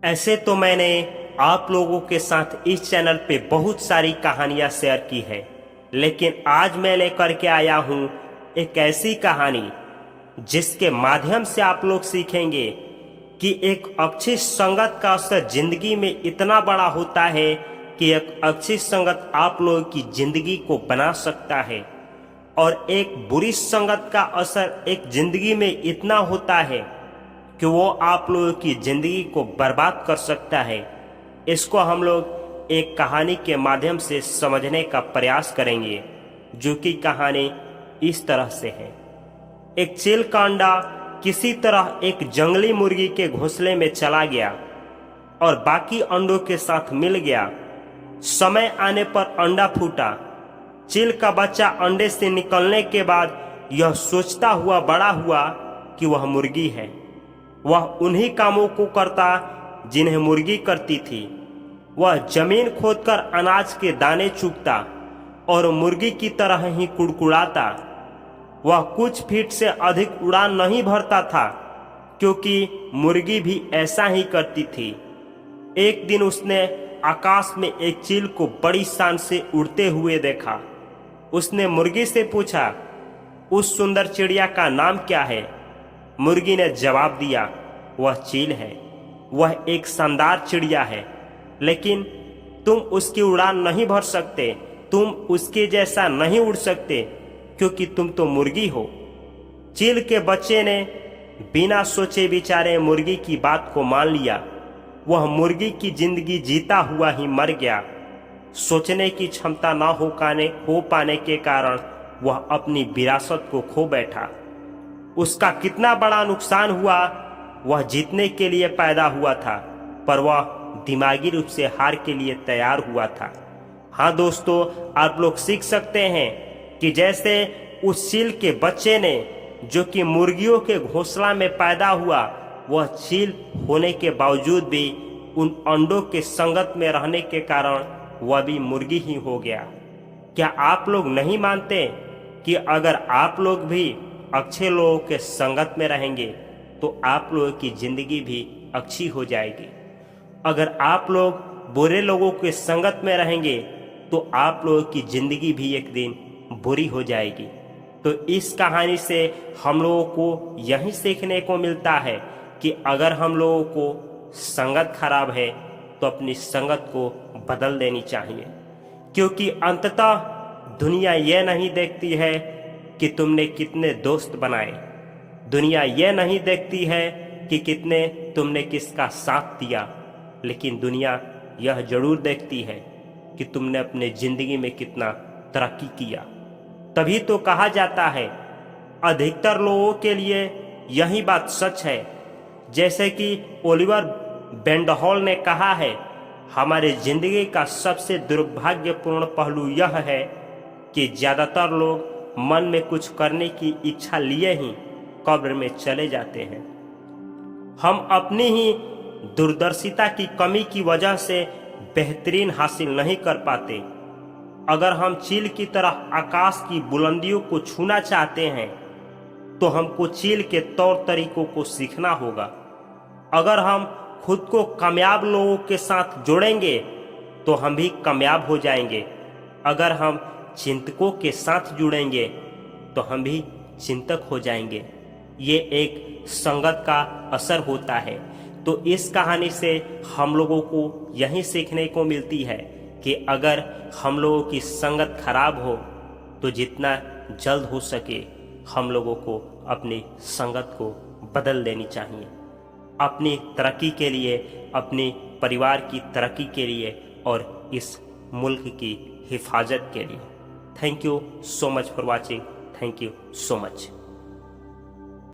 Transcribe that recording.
ऐसे तो मैंने आप लोगों के साथ इस चैनल पे बहुत सारी कहानियां शेयर की है, लेकिन आज मैं लेकर के आया हूं एक ऐसी कहानी जिसके माध्यम से आप लोग सीखेंगे कि एक अच्छी संगत का असर जिंदगी में इतना बड़ा होता है कि एक अच्छी संगत आप लोगों की जिंदगी को बना सकता है और एक बुरी संगत का असर एक जिंदगी में इतना होता है कि वो आप लोगों की जिंदगी को बर्बाद कर सकता है। इसको हम लोग एक कहानी के माध्यम से समझने का प्रयास करेंगे, जो कि कहानी इस तरह से है। एक चील का अंडा किसी तरह एक जंगली मुर्गी के घोंसले में चला गया और बाकी अंडों के साथ मिल गया। समय आने पर अंडा फूटा। चील का बच्चा अंडे से निकलने के बाद यह सोचता हुआ बड़ा हुआ कि वह मुर्गी है। वह उन्हीं कामों को करता जिन्हें मुर्गी करती थी। वह जमीन खोदकर अनाज के दाने चुगता और मुर्गी की तरह ही कुड़कुड़ाता। वह कुछ फीट से अधिक उड़ान नहीं भरता था, क्योंकि मुर्गी भी ऐसा ही करती थी। एक दिन उसने आकाश में एक चील को बड़ी शान से उड़ते हुए देखा। उसने मुर्गी से पूछा, उस सुंदर चिड़िया का नाम क्या है? मुर्गी ने जवाब दिया, वह चील है। वह एक शानदार चिड़िया है, लेकिन तुम उसकी उड़ान नहीं भर सकते। तुम उसके जैसा नहीं उड़ सकते, क्योंकि तुम तो मुर्गी हो। चील के बच्चे ने बिना सोचे विचारे मुर्गी की बात को मान लिया। वह मुर्गी की जिंदगी जीता हुआ ही मर गया। सोचने की क्षमता न हो पाने के कारण वह अपनी विरासत को खो बैठा। उसका कितना बड़ा नुकसान हुआ। वह जीतने के लिए पैदा हुआ था, पर वह दिमागी रूप से हार के लिए तैयार हुआ था। हाँ दोस्तों, आप लोग सीख सकते हैं कि जैसे उस चील के बच्चे ने, जो कि मुर्गियों के घोंसला में पैदा हुआ, वह चील होने के बावजूद भी उन अंडों के संगत में रहने के कारण वह भी मुर्गी ही हो गया। क्या आप लोग नहीं मानते कि अगर आप लोग भी अच्छे लोगों के संगत में रहेंगे तो आप लोगों की जिंदगी भी अच्छी हो जाएगी? अगर आप लोग बुरे लोगों के संगत में रहेंगे तो आप लोगों की जिंदगी भी एक दिन बुरी हो जाएगी। तो इस कहानी से हम लोगों को यही सीखने को मिलता है कि अगर हम लोगों को संगत खराब है तो अपनी संगत को बदल देनी चाहिए, क्योंकि अंततः दुनिया यह नहीं देखती है कि तुमने कितने दोस्त बनाए। दुनिया यह नहीं देखती है कि कितने तुमने किसका साथ दिया, लेकिन दुनिया यह जरूर देखती है कि तुमने अपने जिंदगी में कितना तरक्की किया। तभी तो कहा जाता है, अधिकतर लोगों के लिए यही बात सच है। जैसे कि ओलिवर बेंडहॉल ने कहा है, हमारे जिंदगी का सबसे दुर्भाग्यपूर्ण पहलू यह है कि ज़्यादातर लोग मन में कुछ करने की इच्छा लिए ही कब्र में चले जाते हैं। हम अपनी ही दूरदर्शिता की कमी की वजह से बेहतरीन हासिल नहीं कर पाते। अगर हम चील की तरह आकाश की बुलंदियों को छूना चाहते हैं तो हमको चील के तौर तरीकों को सीखना होगा। अगर हम खुद को कामयाब लोगों के साथ जोड़ेंगे तो हम भी कामयाब हो जाएंगे। अगर हम चिंतकों के साथ जुड़ेंगे तो हम भी चिंतक हो जाएंगे। ये एक संगत का असर होता है। तो इस कहानी से हम लोगों को यही सीखने को मिलती है कि अगर हम लोगों की संगत खराब हो तो जितना जल्द हो सके हम लोगों को अपनी संगत को बदल देनी चाहिए, अपनी तरक्की के लिए, अपने परिवार की तरक्की के लिए और इस मुल्क की हिफाजत के लिए। Thank you so much for watching. Thank you so much.